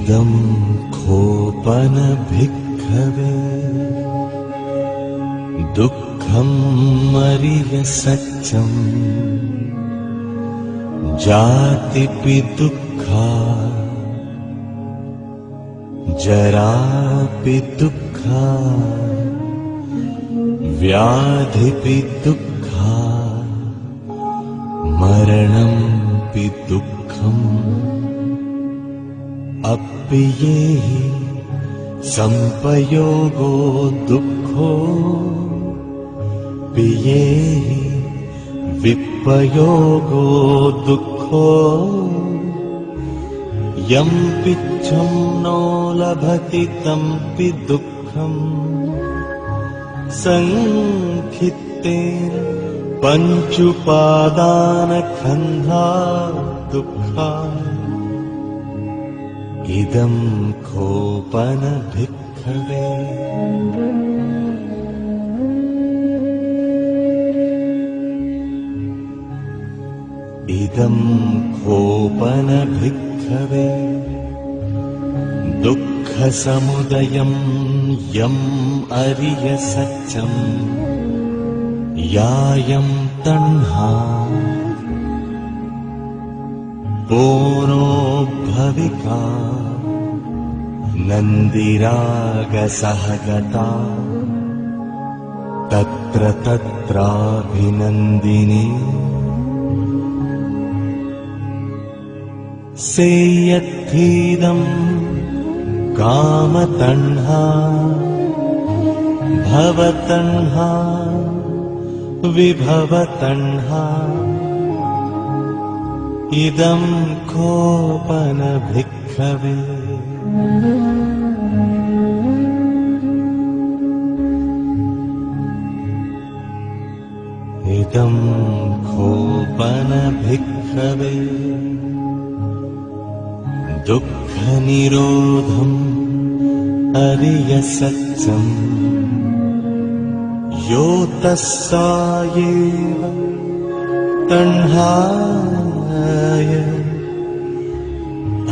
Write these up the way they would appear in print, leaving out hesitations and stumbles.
इदं खोपन भिक्खवे दुःखं मरिय सच्चं जातिपि दुःखा जरापि दुःखा व्याधिपि दुःखा मरणंपि दुःखम् अप्पियेहि संपयोगो दुःखो पियेहि विपयोगो दुःखो यं पिच्छं नो लभति तंपि दुःखम् संखित्तेन पञ्चुपादानखन्धा दुःखा इदं खोपन भिक्खवे इदं खोपन भिक्खवे दुःखसमुदयं यम् अरिय सच्चं यायं तण्हा पोनो भविका नन्दिरागसहगता तत्र तत्राभिनन्दिनी सेयत्थीदं कामतण्हा भवतण्हा विभवतण्हा इदं खोपन भिक्खवे इदं खोपन भिक्खवे दुःखनिरोधम् अरिय सच्चं यो तस्सायेव तण्हाय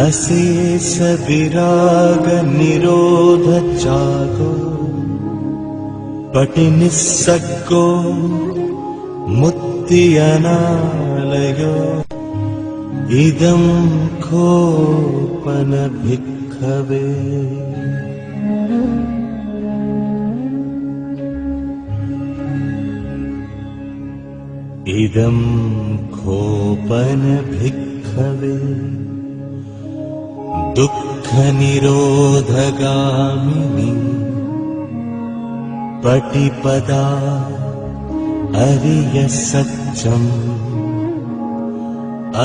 अशेष विराग निरोध चागो पटिनिस्सग्गो मुक्ति अनालयो इदं खोपन भिक्खवे इदं खोपन भिक्खवे दुःखनिरोधगामिनी पटिपदा अरिय सच्चं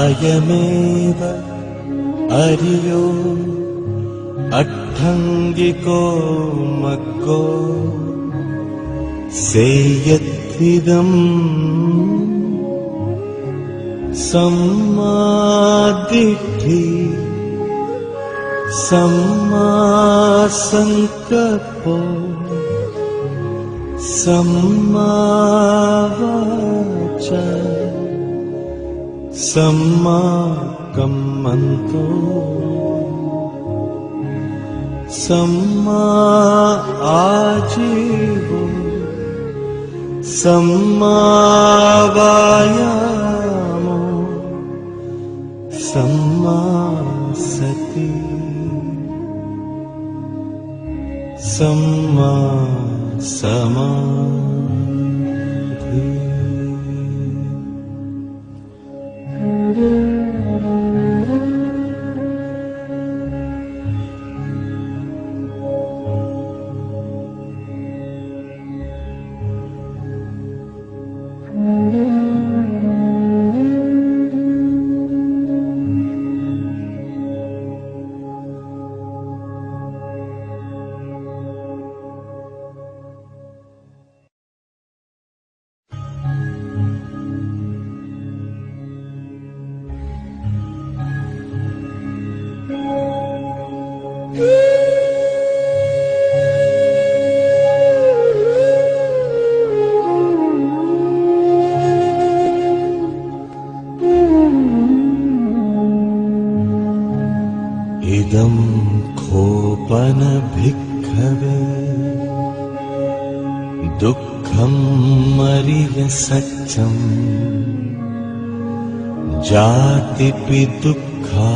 अयमेव अरियो अट्ठङ्गिको मग्गो सेयत्विदम् सम्मादिट्ठि सम्मासंकल्पो सम्मावाचा सम्माकम्मन्तो सम्मा आजीवो सम्मावायामो सम्मा सति सम्मा समाधि इदं खोपन भिक्खवे दुःखं मरिय सच्चम् जातिपि दुःखा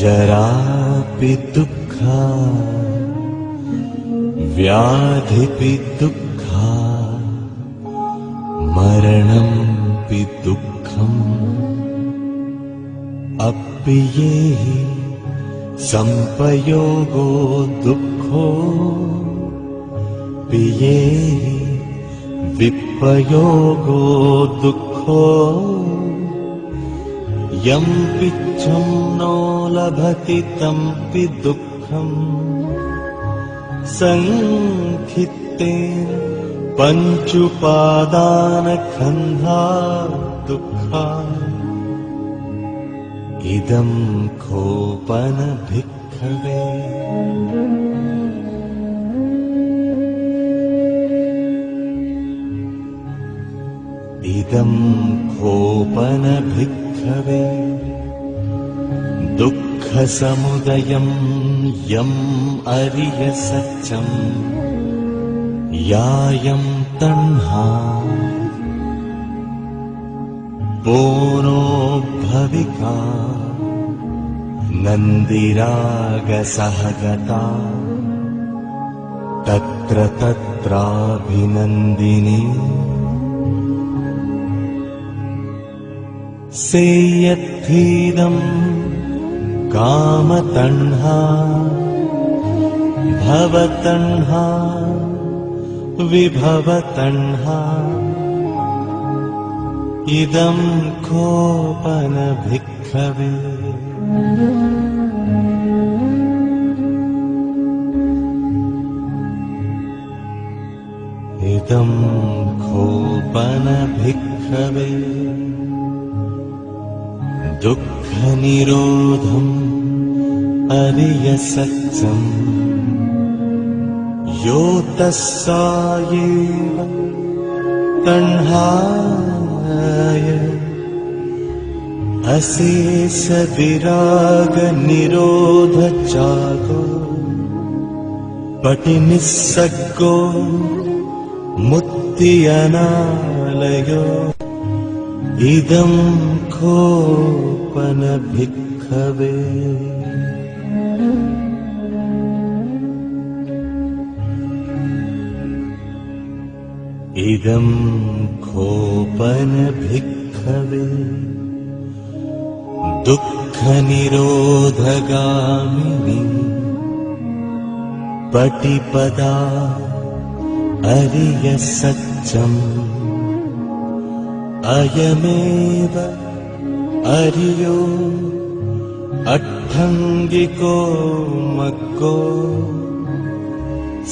जरापि दुःखा व्याधिपि दुःखा मरणंपि दुःखम् अप्पियेहि संपयोगो दुःखो पियेहि विपयोगो दुःखो यं पिच्छं नो लभति तंपि दुःखम् संखित्तेन पञ्चुपादानखन्धा दुःखा इदं खोपन भिक्खवे इदं खोपन भिक्खवे दुःखसमुदयं यम् अरिय सच्चम् यायं तण्हा बोनो भविका नन्दिरागसहगता तत्र तत्राभिनन्दिनी सेयत्थीदं कामतण्हा भवतण्हा विभवतण्हा इदं खोपन भिक्खवे इदं खोपन भिक्खवे दुःखनिरोधम् अरिय सच्चम् यो तस्सायेव तण्हाय अशेष विराग निरोध चागो पटिनिस्सग्गो मुक्ति अनालयो इदं खोपन भिक्खवे इदं खोपन भिक्खवे दुःखनिरोधगामिनी पटिपदा अरिय सच्चम् अयमेव अरियो अट्ठङ्गिको मग्गो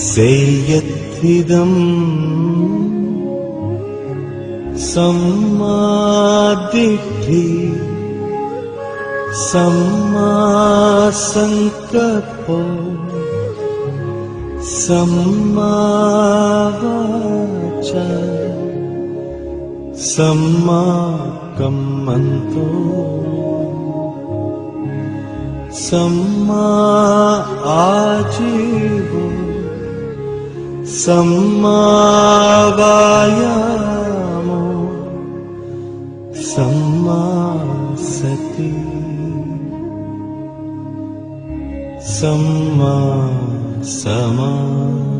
सेयत्थिदम् सम्मादिट्ठि सम्मासङ्कल्पो सम्मावाचा सम्माकम्मन्तो सम्मा आजीवो सम्मावायामो सम्मा सति सम्मा समाधि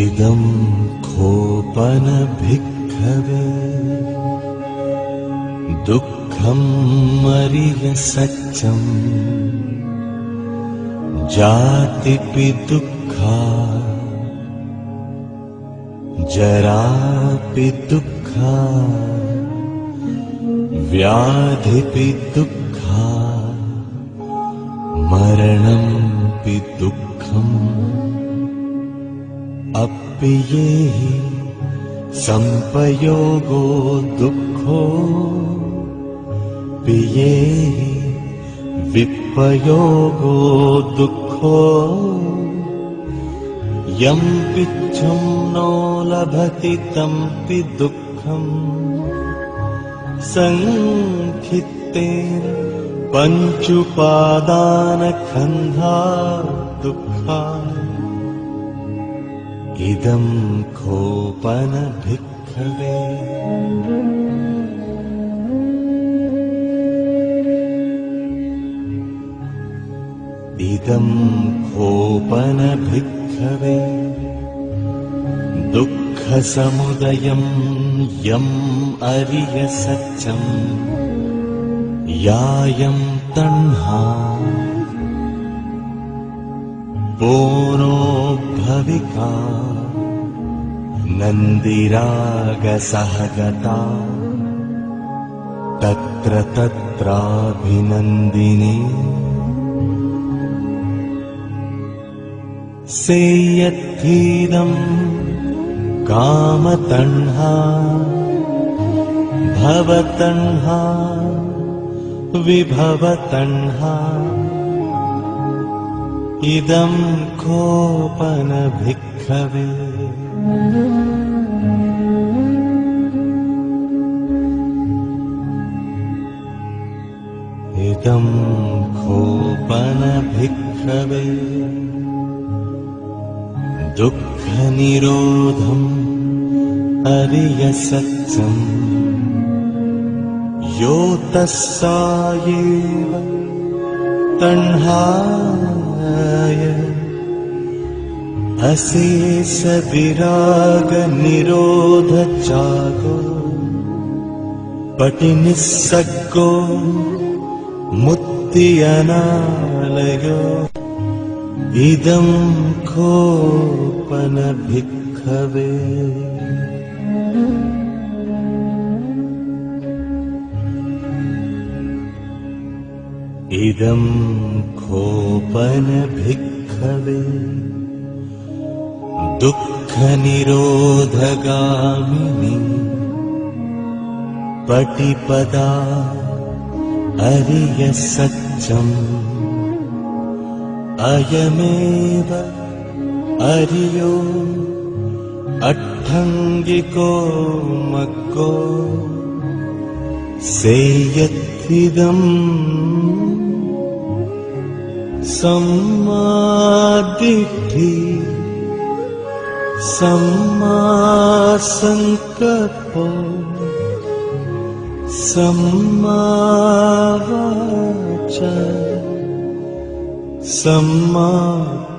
इदं खोपन भिक्खवे दुःखं मरिय सच्चम् जातिपि दुःखा जरापि दुःखा व्याधिपि दुःखा मरणंपि दुःखम् अप्पियेहि संपयोगो दुःखो पियेहि विपयोगो दुःखो यं पिच्छं नो लभति तंपि दुःखम् संखित्तेन पञ्चुपादानखन्धा दुःखा इदं खोपन भिक्खवे इदं खोपन भिक्खवे दुःखसमुदयं यम् अरिय सच्चम् यायं तण्हा पोनो भविका नन्दिरागसहगता तत्र तत्राभिनन्दिनी सेयत्थीदं कामतण्हा भवतण्हा विभवतण्हा इदं खोपन भिक्खवे इदं खोपन भिक्खवे दुःखनिरोधम् अरिय सच्चम् यो तस्सायेव तण्हाय अशेष विराग निरोध जागो पटिनिस्सग्गो मुक्ति अनालयो इदं खोपन भिक्खवे इदं खोपन भिक्खवे दुःखनिरोधगामिनी पटिपदा अरिय सच्चम् अयमेव अरियो अट्ठङ्गिको मग्गो सेयत्थिदम् सम्मादिट्ठि सम्मासङ्कल्पो सम्मावाचा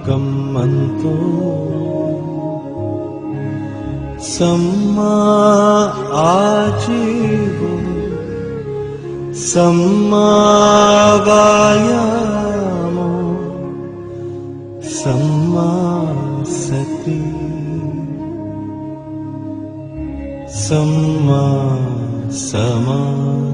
सम्माकम्मन्तो सम्मा आजीवो सम्मावायामो सम्मा सति सम्मा समाधि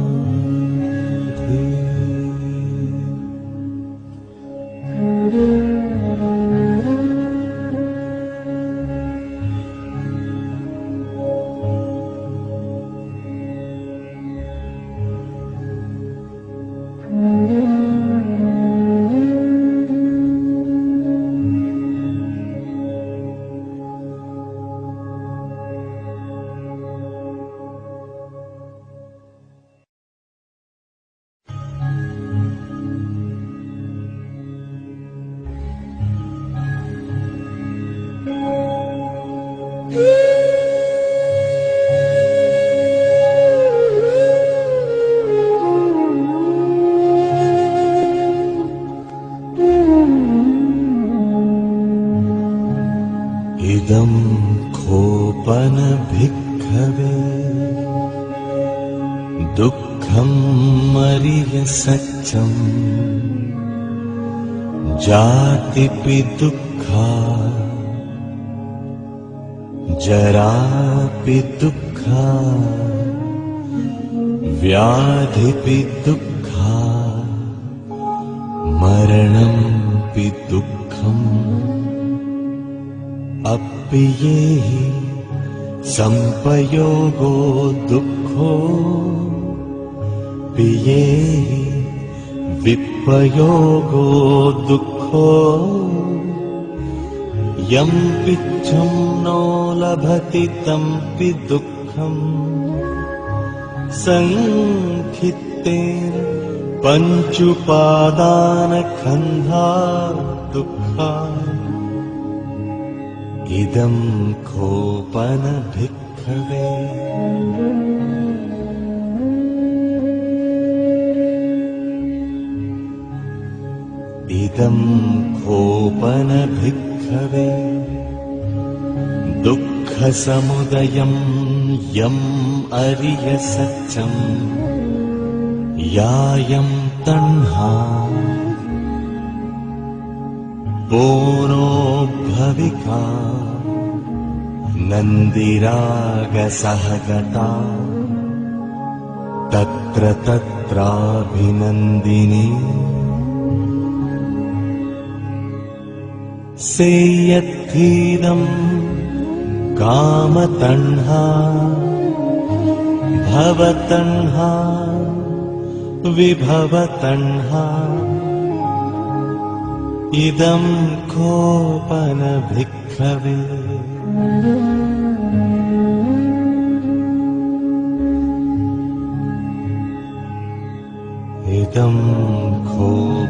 इदं खोप भिक्खवे दुःखं मरिय सच्चं जातिपि दुःखा जरापि दुःखा व्याधिपि दुःखा मरणंपि दुःखम् अप्पियेहि संपयोगो दुःखो पियेहि विपयोगो दुःखो यं पिच्छं नो लभति तंपि दुःखम् संखित्तेन पञ्चुपादानखन्धा दुःखा इदं खोपन भिक्खवे इदं खोपन भिक्खवे दुःखसमुदयं यम् अरिय सच्चं यायं तण्हा बोनो भविका नन्दिरागसहगता तत्र तत्राभिनन्दिनी सेयत्थीदं कामतण्हा भवतण्हा विभवतण्हा इदं खोपन भिक्खवे